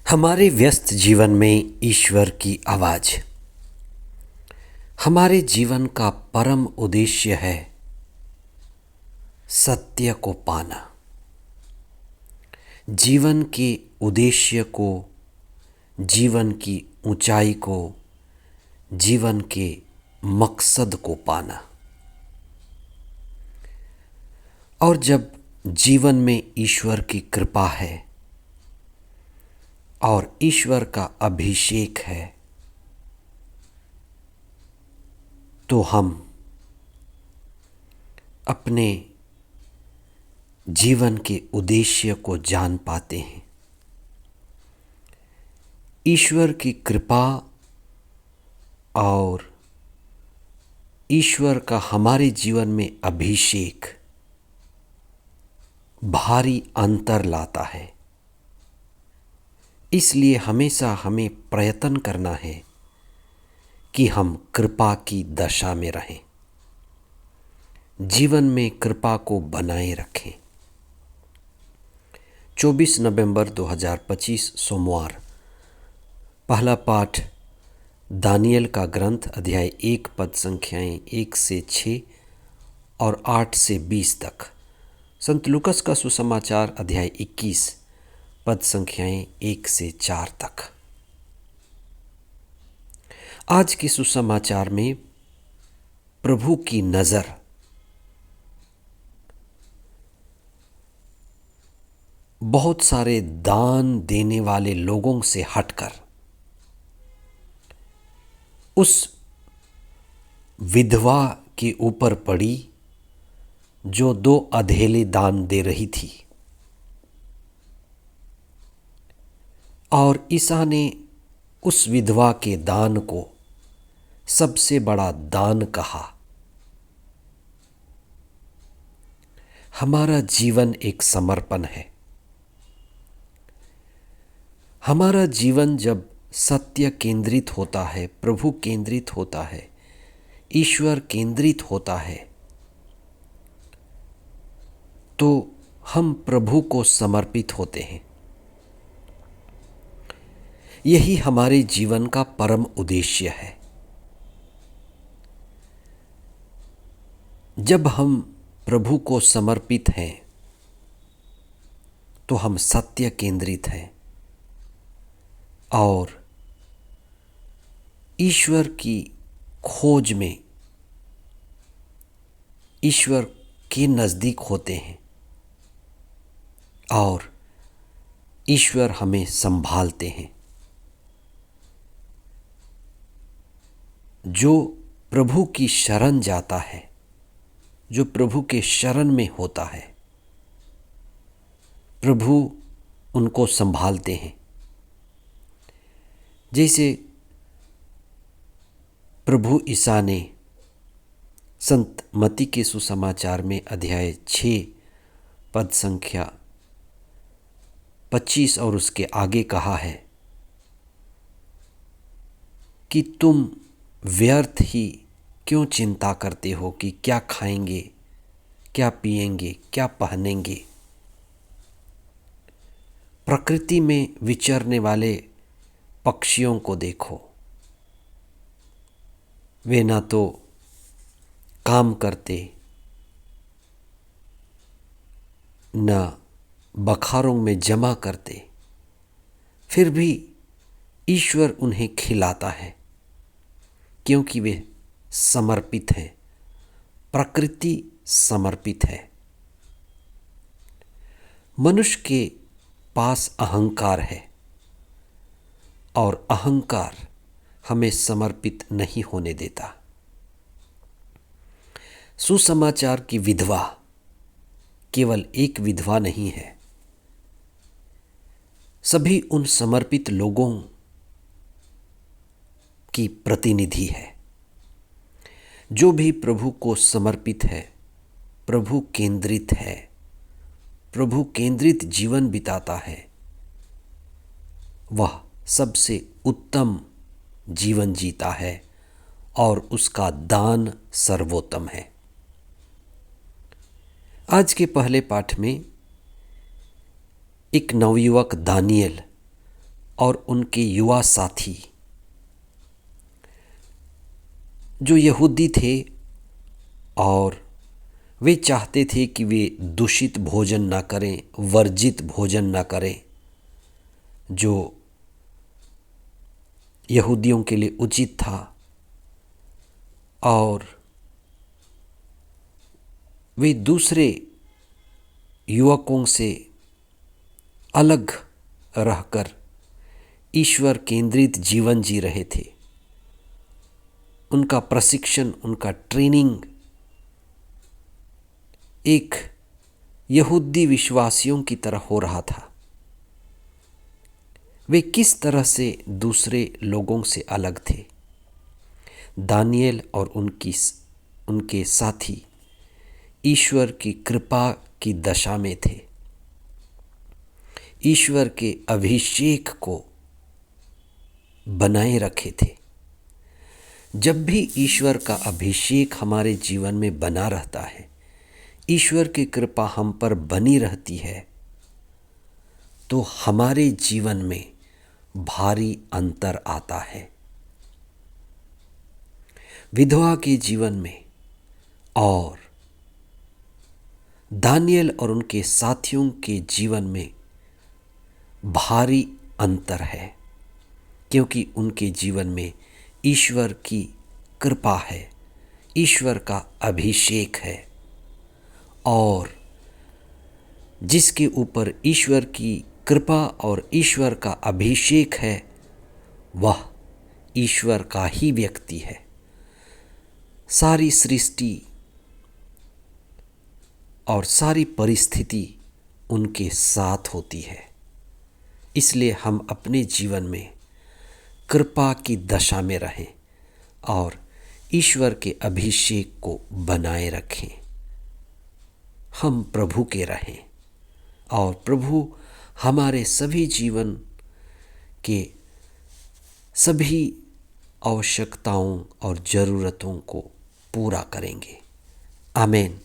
हमारे व्यस्त जीवन में ईश्वर की आवाज हमारे जीवन का परम उद्देश्य है सत्य को पाना। जीवन के उद्देश्य को, जीवन की ऊंचाई को, जीवन के मकसद को पाना। और जब जीवन में ईश्वर की कृपा है और ईश्वर का अभिषेक है तो हम अपने जीवन के उद्देश्य को जान पाते हैं। ईश्वर की कृपा और ईश्वर का हमारे जीवन में अभिषेक भारी अंतर लाता है। इसलिए हमेशा हमें प्रयत्न करना है कि हम कृपा की दशा में रहें, जीवन में कृपा को बनाए रखें। 24 नवंबर 2025 सोमवार। पहला पाठ दानियल का ग्रंथ अध्याय 1 पद संख्याएं 1 से 6 और 8 से 20 तक। संत लूकस का सुसमाचार अध्याय 21 पद संख्याएं 1 से 4 तक। आज के सुसमाचार में प्रभु की नजर बहुत सारे दान देने वाले लोगों से हटकर उस विधवा के ऊपर पड़ी जो 2 अधेले दान दे रही थी। और ईसा ने उस विधवा के दान को सबसे बड़ा दान कहा। हमारा जीवन एक समर्पण है। हमारा जीवन जब सत्य केंद्रित होता है, प्रभु केंद्रित होता है, ईश्वर केंद्रित होता है, तो हम प्रभु को समर्पित होते हैं। यही हमारे जीवन का परम उद्देश्य है। जब हम प्रभु को समर्पित हैं तो हम सत्य केंद्रित हैं और ईश्वर की खोज में ईश्वर के नज़दीक होते हैं और ईश्वर हमें संभालते हैं। जो प्रभु की शरण जाता है, जो प्रभु के शरण में होता है, प्रभु उनको संभालते हैं। जैसे प्रभु ईसा ने संत मत्ती के सुसमाचार में अध्याय 6 पद संख्या 25 और उसके आगे कहा है कि तुम व्यर्थ ही क्यों चिंता करते हो कि क्या खाएंगे, क्या पिएंगे, क्या पहनेंगे। प्रकृति में विचरने वाले पक्षियों को देखो, वे ना तो काम करते, न बखारों में जमा करते, फिर भी ईश्वर उन्हें खिलाता है क्योंकि वे समर्पित हैं, प्रकृति समर्पित है। मनुष्य के पास अहंकार है और अहंकार हमें समर्पित नहीं होने देता। सुसमाचार की विधवा केवल एक विधवा नहीं है, सभी उन समर्पित लोगों की प्रतिनिधि है। जो भी प्रभु को समर्पित है, प्रभु केंद्रित है, प्रभु केंद्रित जीवन बिताता है, वह सबसे उत्तम जीवन जीता है और उसका दान सर्वोत्तम है। आज के पहले पाठ में एक नवयुवक दानियल और उनके युवा साथी जो यहूदी थे और वे चाहते थे कि वे दूषित भोजन ना करें, वर्जित भोजन ना करें, जो यहूदियों के लिए उचित था, और वे दूसरे युवकों से अलग रहकर ईश्वर केंद्रित जीवन जी रहे थे। उनका प्रशिक्षण, उनका ट्रेनिंग एक यहूदी विश्वासियों की तरह हो रहा था। वे किस तरह से दूसरे लोगों से अलग थे? दानियेल और उनके साथी ईश्वर की कृपा की दशा में थे। ईश्वर के अभिषेक को बनाए रखे थे। जब भी ईश्वर का अभिषेक हमारे जीवन में बना रहता है, ईश्वर की कृपा हम पर बनी रहती है, तो हमारे जीवन में भारी अंतर आता है। विधवा के जीवन में और दानियेल और उनके साथियों के जीवन में भारी अंतर है, क्योंकि उनके जीवन में ईश्वर की कृपा है, ईश्वर का अभिषेक है, और जिसके ऊपर ईश्वर की कृपा और ईश्वर का अभिषेक है वह ईश्वर का ही व्यक्ति है। सारी सृष्टि और सारी परिस्थिति उनके साथ होती है। इसलिए हम अपने जीवन में कृपा की दशा में रहें और ईश्वर के अभिषेक को बनाए रखें। हम प्रभु के रहें और प्रभु हमारे सभी जीवन के सभी आवश्यकताओं और ज़रूरतों को पूरा करेंगे। आमीन।